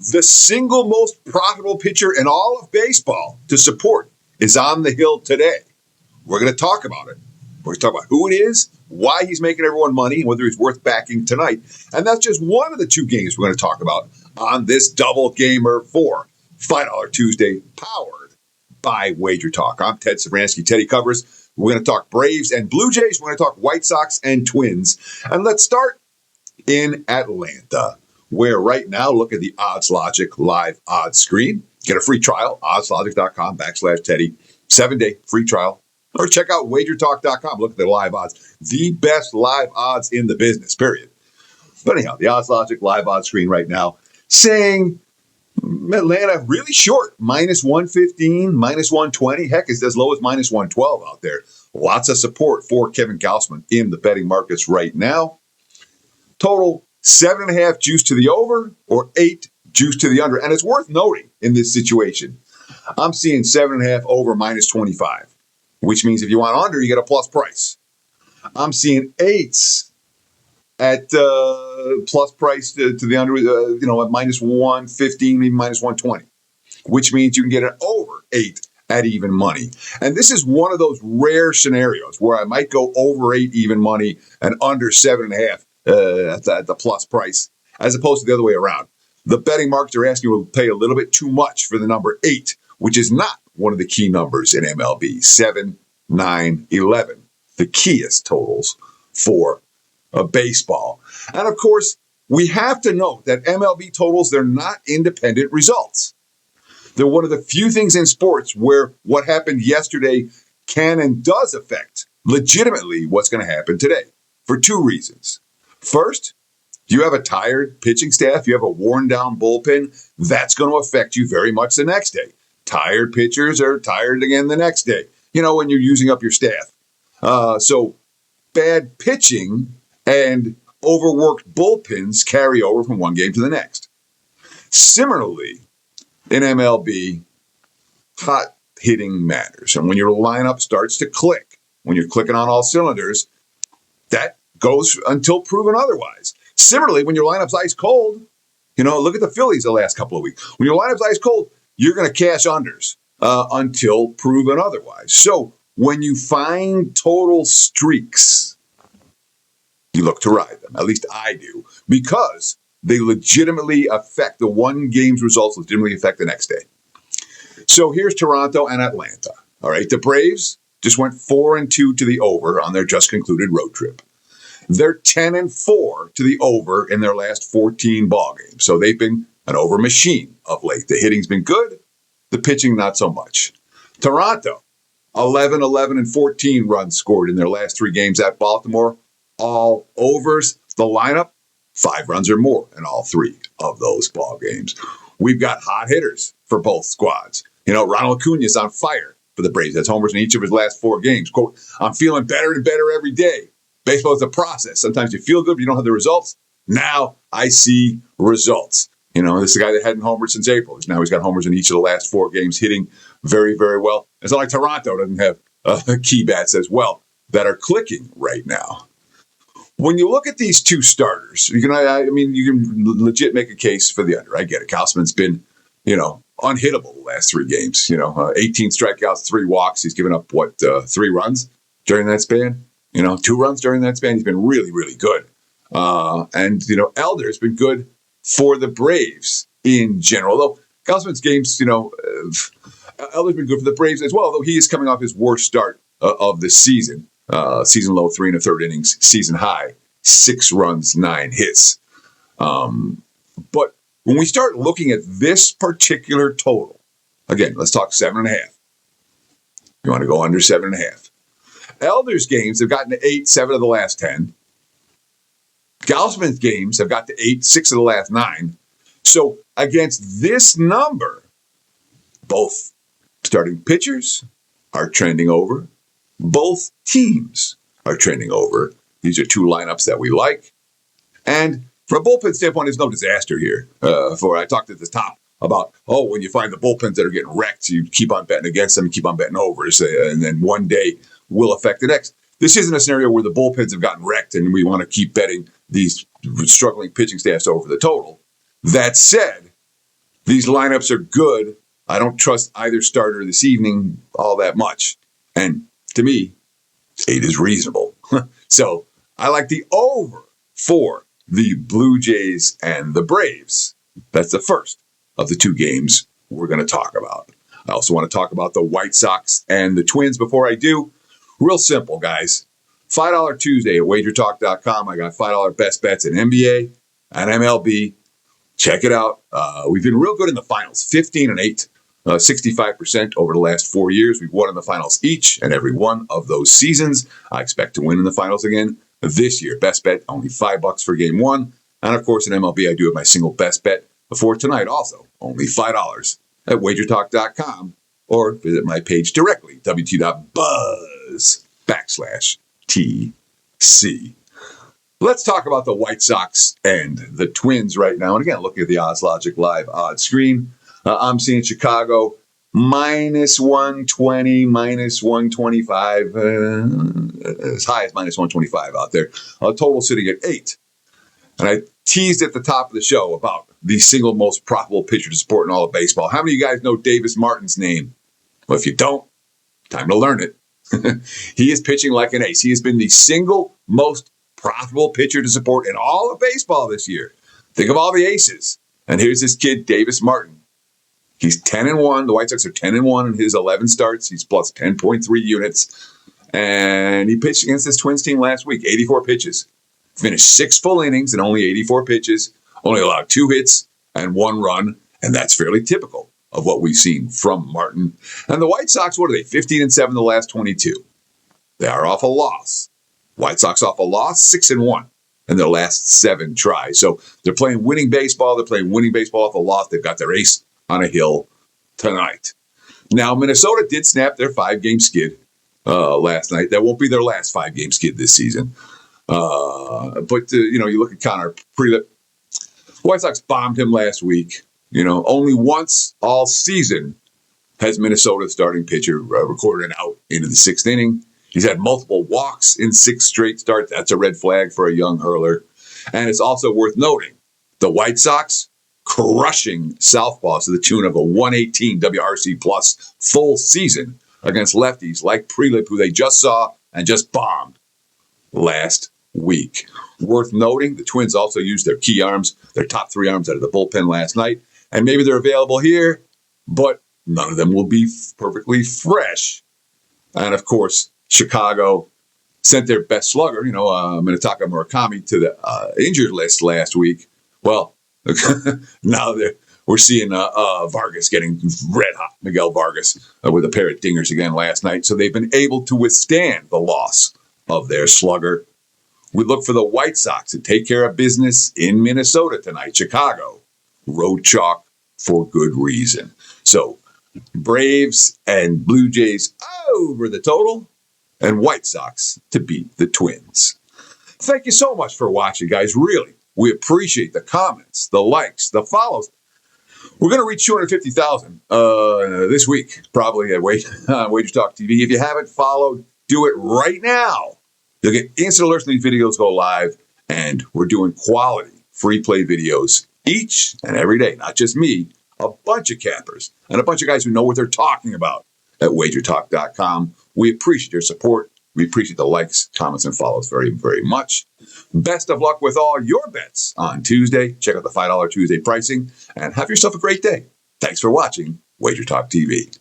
The single most profitable pitcher in all of baseball to support is on the hill today. We're going to talk about it. We're going to talk about who it is, why he's making everyone money, and whether he's worth backing tonight. And that's just one of the two games we're going to talk about on this double gamer for $5 Tuesday, powered by WagerTalk. I'm Ted Savransky. Teddy covers. We're going to talk Braves and Blue Jays. We're going to talk White Sox and Twins. And let's start in Atlanta, where right now, look at the Odds Logic live odds screen. Get a free trial, oddslogic.com/Teddy. 7-day free trial. Or check out wagertalk.com. Look at the live odds. The best live odds in the business, period. But anyhow, the Odds Logic live odds screen right now saying Atlanta really short, -115, -120. Heck, it's as low as -112 out there. Lots of support for Kevin Gausman in the betting markets right now. Total 7.5 juice to the over or 8 juice to the under. And it's worth noting in this situation, I'm seeing 7.5 over -25, which means if you want under, you get a plus price. I'm seeing 8s at plus price to the under, at -115, maybe -120, which means you can get an over 8 at even money. And this is one of those rare scenarios where I might go over 8 even money and under 7.5 at the plus price, as opposed to the other way around. The betting markets are asking you to pay a little bit too much for the number 8, which is not one of the key numbers in MLB. 7, 9, 11, the keyest totals for baseball. And of course, we have to note that MLB totals, they're not independent results. They're one of the few things in sports where what happened yesterday can and does affect legitimately what's going to happen today for two reasons. First, you have a tired pitching staff, you have a worn down bullpen, that's going to affect you very much the next day. Tired pitchers are tired again the next day, when you're using up your staff. So bad pitching and overworked bullpens carry over from one game to the next. Similarly, in MLB, hot hitting matters. And when your lineup starts to click, when you're clicking on all cylinders, that goes until proven otherwise. Similarly, when your lineup's ice cold, look at the Phillies the last couple of weeks. When your lineup's ice cold, you're going to cash unders until proven otherwise. So when you find total streaks, you look to ride them. At least I do, because they legitimately affect the one game's results, legitimately affect the next day. So here's Toronto and Atlanta. All right, the Braves just went 4-2 to the over on their just concluded road trip. They're 10-4 to the over in their last 14 ball games. So they've been an over machine of late. The hitting's been good, the pitching not so much. Toronto, 11, 11, and 14 runs scored in their last 3 games at Baltimore. All overs. The lineup, 5 runs or more in all 3 of those ball games. We've got hot hitters for both squads. Ronald Acuña's on fire for the Braves. That's homers in each of his last 4 games. Quote, I'm feeling better and better every day. Baseball is a process. Sometimes you feel good, but you don't have the results. Now I see results. This is a guy that hadn't homered since April. Now he's got homers in each of the last 4 games, hitting very, very well. It's not like Toronto doesn't have key bats as well that are clicking right now. When you look at these two starters, you can legit make a case for the under. I get it. Gausman's been, unhittable the last 3 games. 18 strikeouts, 3 walks. He's given up 3 runs during that span. 2 runs during that span. He's been really, really good. And Elder's been good for the Braves in general. Although Gausman's games, Elder's been good for the Braves as well, although he is coming off his worst start of the season. Season low, 3 1/3 innings, season high, 6 runs, 9 hits. But when we start looking at this particular total, again, let's talk 7.5. You want to go under 7.5. Elder's games have gotten to 8, 7 of the last 10. Gausman's games have got to 8, 6 of the last 9. So against this number, both starting pitchers are trending over. Both teams are trending over. These are 2 lineups that we like. And from a bullpen standpoint, there's no disaster here. I talked at the top about, when you find the bullpens that are getting wrecked, you keep on betting against them, you keep on betting overs, and then one day will affect the next. This isn't a scenario where the bullpens have gotten wrecked and we want to keep betting these struggling pitching staffs over the total. That said, These lineups are good. I don't trust either starter this evening all that much. And to me, 8 is reasonable. So I like the over for the Blue Jays and the Braves. That's the first of the 2 games we're going to talk about. I also want to talk about the White Sox and the Twins. Before I do, real simple, guys. $5 Tuesday at WagerTalk.com. I got $5 best bets in NBA and MLB. Check it out. We've been real good in the finals, 15-8, 65% over the last 4 years. We've won in the finals each and every one of those seasons. I expect to win in the finals again this year. Best bet, only $5 for game 1. And of course, in MLB, I do have my single best bet before tonight also, only $5 at WagerTalk.com, or visit my page directly, wt.buzz/TC. Let's talk about the White Sox and the Twins right now. And again, looking at the Odds Logic Live odds screen, I'm seeing Chicago -120, -125, as high as -125 out there. Total sitting at 8. And I teased at the top of the show about the single most profitable pitcher to support in all of baseball. How many of you guys know Davis Martin's name? Well, if you don't, time to learn it. He is pitching like an ace. He has been the single most profitable pitcher to support in all of baseball this year. Think of all the aces. And here's this kid, Davis Martin. He's 10-1. The White Sox are 10-1 in his 11 starts. He's plus 10.3 units. And he pitched against this Twins team last week, 84 pitches. Finished 6 full innings and only 84 pitches. Only allowed 2 hits and 1 run. And that's fairly typical of what we've seen from Martin. And the White Sox, what are they? 15-7 the last 22. They are off a loss. White Sox off a loss, 6-1 in their last 7 tries. So they're playing winning baseball. They're playing winning baseball off a loss. They've got their ace on a hill tonight. Now, Minnesota did snap their 5-game skid last night. That won't be their last 5-game skid this season. But you look at Connor Prelip. White Sox bombed him last week. Only once all season has Minnesota's starting pitcher recorded an out into the 6th inning. He's had multiple walks in 6 straight starts. That's a red flag for a young hurler. And it's also worth noting, the White Sox crushing southpaws to the tune of a 118 WRC plus full season against lefties like Prelip, who they just saw and just bombed last week. Worth noting, the Twins also used their key arms, their top 3 arms out of the bullpen last night. And maybe they're available here, but none of them will be perfectly fresh. And of course, Chicago sent their best slugger, Minataka Murakami, to the injured list last week. Well, now we're seeing Vargas getting red hot, Miguel Vargas, with a pair of dingers again last night. So they've been able to withstand the loss of their slugger. We look for the White Sox to take care of business in Minnesota tonight. Chicago, road chalk for good reason. So Braves and Blue Jays over the total, and White Sox to beat the Twins. Thank you so much for watching, guys. Really, we appreciate the comments, the likes, the follows. We're going to reach 250,000 this week, probably on WagerTalk TV. If you haven't followed, do it right now. You'll get instant alerts when these videos go live, and we're doing quality free play videos each and every day. Not just me, a bunch of cappers and a bunch of guys who know what they're talking about at WagerTalk.com. We appreciate your support. We appreciate the likes, comments, and follows very, very much. Best of luck with all your bets on Tuesday. Check out the $5 Tuesday pricing, and have yourself a great day. Thanks for watching WagerTalk TV.